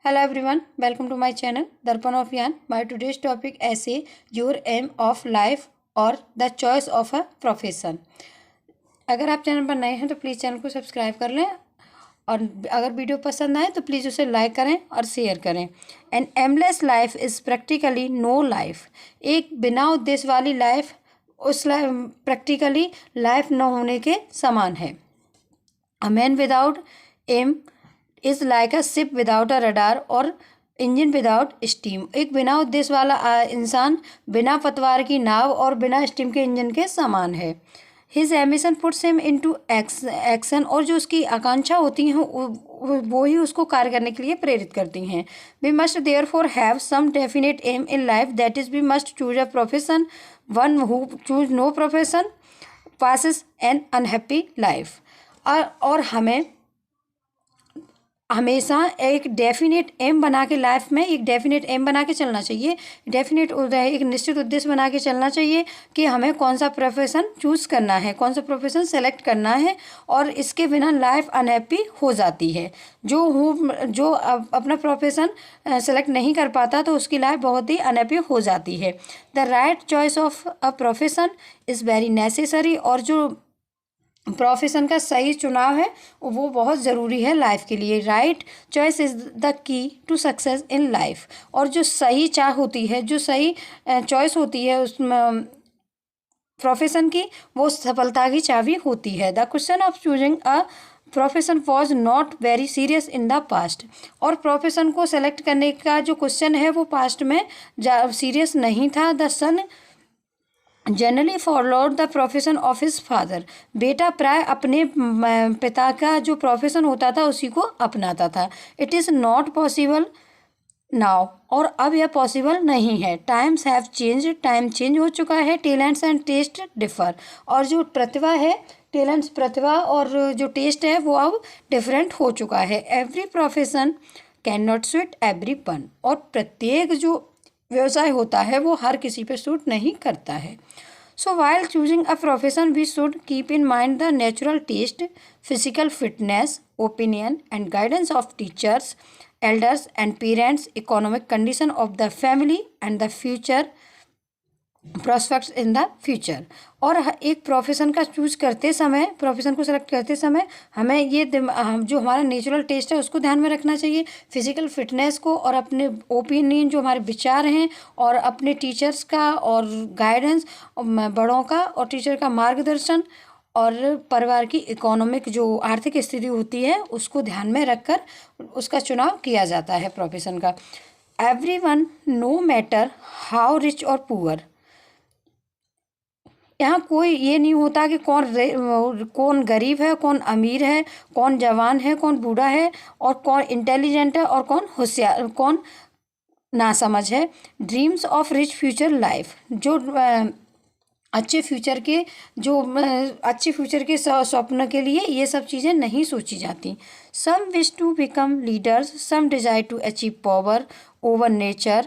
Hello everyone, welcome to my channel Darpan of Yan. My today's topic essay Your Aim of Life or the Choice of a Profession. अगर आप channel पर नए हैं तो please channel को subscribe कर लें और अगर वीडियो पसंद आए तो प्लीज़ उसे लाइक करें और शेयर करें. An aimless life is practically no life. एक बिना उद्देश्य वाली लाइफ उस प्रैक्टिकली लाइफ न होने के समान है. A man without aim is like a ship without a rudder और इंजन विदाउट स्टीम. एक बिना उद्देश्य वाला इंसान बिना पतवार की नाव और बिना स्टीम के इंजन के समान है. His ambition puts him into action. और जो उसकी आकांक्षा होती हैं वो ही उसको कार्य करने के लिए प्रेरित करती हैं. We must therefore have some definite aim in life, that is we must choose a profession. One who choose no profession passes an unhappy life. और हमें हमेशा एक डेफिनेट एम बना के लाइफ में एक डेफिनेट एम बना के चलना चाहिए. एक निश्चित उद्देश्य बना के चलना चाहिए कि हमें कौन सा प्रोफेशन चूज़ करना है, कौन सा प्रोफेशन सेलेक्ट करना है. और इसके बिना लाइफ अनहैप्पी हो जाती है. जो अपना प्रोफेशन सेलेक्ट नहीं कर पाता तो उसकी लाइफ बहुत ही अनहैप्पी हो जाती है. The right choice of a profession is very necessary. और जो प्रोफेशन का सही चुनाव है वो बहुत ज़रूरी है लाइफ के लिए. Right choice is the key to success in life. और जो सही चाह होती है, जो सही चॉइस होती है उस प्रोफेशन की, वो सफलता की चाबी होती है. The question of choosing a profession was not very serious in the past. और प्रोफेशन को सेलेक्ट करने का जो क्वेश्चन है वो पास्ट में सीरियस नहीं था. The son generally followed the profession of his father. बेटा प्राय अपने पिता का जो प्रोफेशन होता था उसी को अपनाता था. It is not possible now. और अब यह पॉसिबल नहीं है. Times have change. Time change हो चुका है. Talents and taste differ. और जो प्रतिभा है, टैलेंट्स प्रतिभा और जो टेस्ट है वो अब डिफरेंट हो चुका है. Every profession can not suit every one. और प्रत्येक जो व्यवसाय होता है वो हर किसी पे सूट नहीं करता है. So while choosing a profession we should keep in mind the natural taste, physical fitness, opinion and guidance of teachers, elders and parents, economic condition of the family and the future prospects in the future. और एक profession का choose करते समय, profession को select करते समय हमें ये जो हमारा नेचुरल टेस्ट है उसको ध्यान में रखना चाहिए, फिजिकल फिटनेस को, और अपने ओपिनियन जो हमारे विचार हैं, और अपने टीचर्स का और गाइडेंस, बड़ों का और टीचर का मार्गदर्शन, और परिवार की इकोनॉमिक जो आर्थिक स्थिति होती है उसको ध्यान में रखकर उसका चुनाव किया जाता है प्रोफेशन का. Everyone, no matter how rich और पुअर. यहाँ कोई ये नहीं होता कि कौन गरीब है, कौन अमीर है, कौन जवान है, कौन बूढ़ा है, और कौन इंटेलिजेंट है और कौन होशियार, कौन नासमझ है. Dreams of rich future life. जो अच्छे फ्यूचर के स्वप्न के लिए ये सब चीज़ें नहीं सोची जाती. Some wish to become leaders, some desire to achieve power over nature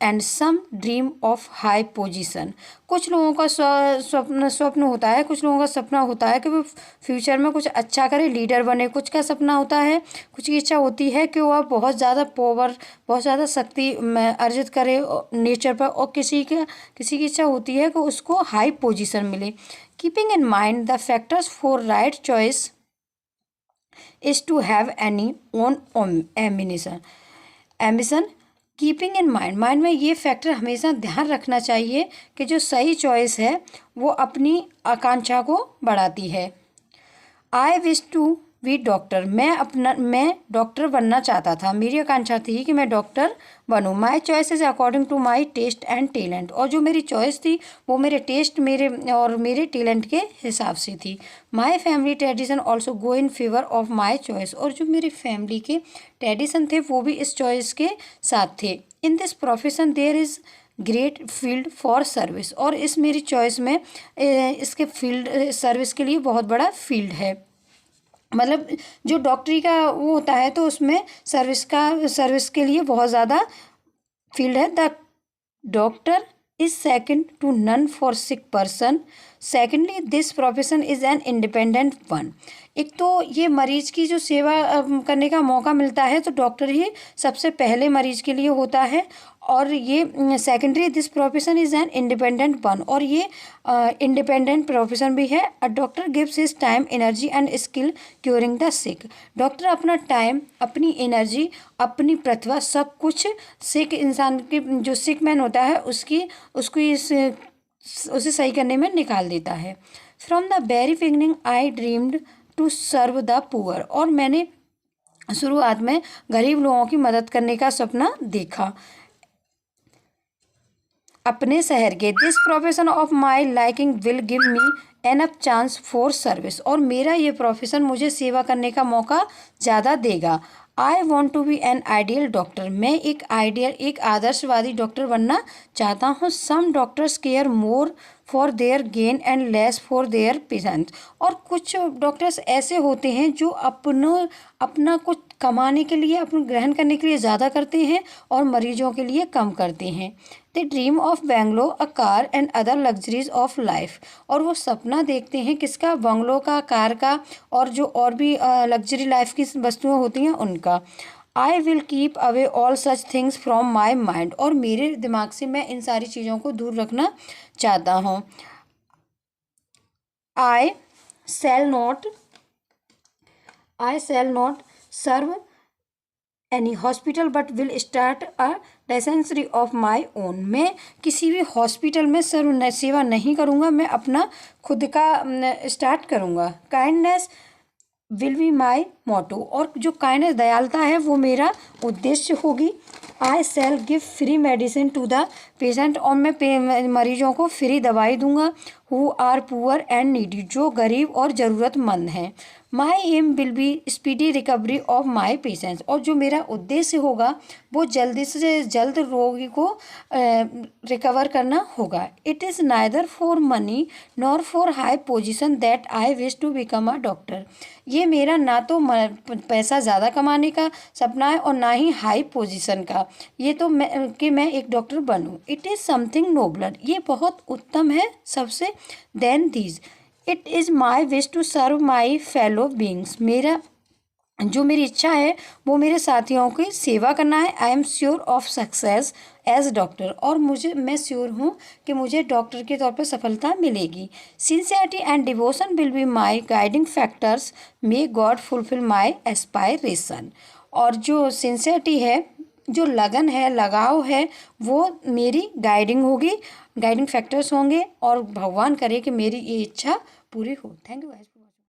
and some dream of high position. कुछ लोगों का स्वप्न होता है, कुछ लोगों का सपना होता है कि वो फ्यूचर में कुछ अच्छा करे, लीडर बने. कुछ का सपना होता है, कुछ की इच्छा होती है कि वह बहुत ज़्यादा पावर, बहुत ज़्यादा शक्ति अर्जित करे नेचर पर, और किसी की इच्छा होती है कि उसको हाई पोजीशन मिले. Keeping in mind the factors for right choice is to have any own ambition. Keeping in mind में ये फैक्टर हमेशा ध्यान रखना चाहिए कि जो सही चॉइस है वो अपनी आकांक्षा को बढ़ाती है. I wish to be doctor. मैं डॉक्टर बनना चाहता था. मेरी आकांक्षा थी कि मैं डॉक्टर बनूं. My choice is according to my taste and talent. और जो मेरी चॉइस थी वो मेरे टेस्ट मेरे टैलेंट के हिसाब से थी. My family tradition also go in favour of my choice. और जो मेरी फैमिली के ट्रेडिशन थे वो भी इस चॉइस के साथ थे. In this profession there is great field for service. और इस मेरी चॉइस में इसके फील्ड सर्विस के लिए बहुत बड़ा फील्ड है. मतलब जो डॉक्टरी का वो होता है तो उसमें सर्विस के लिए बहुत ज़्यादा फील्ड है. The doctor is second to none for sick person. Secondly, this profession is an independent one. एक तो ये मरीज की जो सेवा करने का मौका मिलता है तो डॉक्टर ही सबसे पहले मरीज के लिए होता है, और ये secondary this profession is an independent one, और ये इंडिपेंडेंट प्रोफेशन भी है. A doctor gives his time energy and skill curing the sick. Doctor अपना टाइम, अपनी एनर्जी, अपनी प्रतिभा सब कुछ सिक इंसान के जो सिक मैन होता है उसे सही करने में निकाल देता है. From the very beginning I dreamed to serve the poor. और मैंने शुरुआत में गरीब लोगों की मदद करने का सपना देखा अपने शहर के. This profession of my liking will give me enough chance for service. और मेरा ये प्रोफेशन मुझे सेवा करने का मौका ज़्यादा देगा. I want to be an ideal doctor. मैं एक आदर्शवादी डॉक्टर बनना चाहता हूँ. Some doctors care more for their gain and less for their patients. और कुछ डॉक्टर्स ऐसे होते हैं जो अपना कुछ कमाने के लिए, अपना ग्रहण करने के लिए ज़्यादा करते हैं और मरीजों के लिए कम करते हैं. They dream of bungalow, a car and other luxuries of life. और वो सपना देखते हैं किसका? बंगलो का, कार का, और जो और भी लग्जरी लाइफ की वस्तुएं होती हैं उनका. I will keep away all such things from my mind. और मेरे दिमाग से मैं इन सारी चीज़ों को दूर रखना चाहता हूँ. I shall not serve any hospital but will start a dispensary of my own. मैं किसी भी हॉस्पिटल में सेवा नहीं करूँगा, मैं अपना खुद का स्टार्ट करूँगा. Kindness will be my motto. और जो काइंडनेस, दयालुता है, वो मेरा उद्देश्य होगी. I shall give free medicine to the patient. और मैं मरीजों को फ्री दवाई दूंगा. Who are poor and needy. जो गरीब और ज़रूरतमंद हैं. My aim will be speedy recovery of my patients. और जो मेरा उद्देश्य होगा वो जल्दी से जल्द रोगी को रिकवर करना होगा. It is neither for money nor for high position that I wish to become a doctor. ये मेरा ना तो पैसा ज़्यादा कमाने का सपना है और ना ही हाई पोजीशन का. ये तो मैं एक डॉक्टर बनूं. It is something nobler. ये बहुत उत्तम है सबसे. Then these it is my wish to serve my fellow beings. मेरी इच्छा है वो मेरे साथियों की सेवा करना है. I am sure of success as doctor. और मैं श्योर हूँ कि मुझे डॉक्टर के तौर पर सफलता मिलेगी. Sincerity and devotion will be my guiding factors. May God fulfil my aspiration. और जो सिंसियरिटी है, जो लगन है, लगाव है, वो मेरी गाइडिंग फैक्टर्स होंगे. और भगवान करे कि मेरी ये इच्छा पूरी हो. Thank you guys.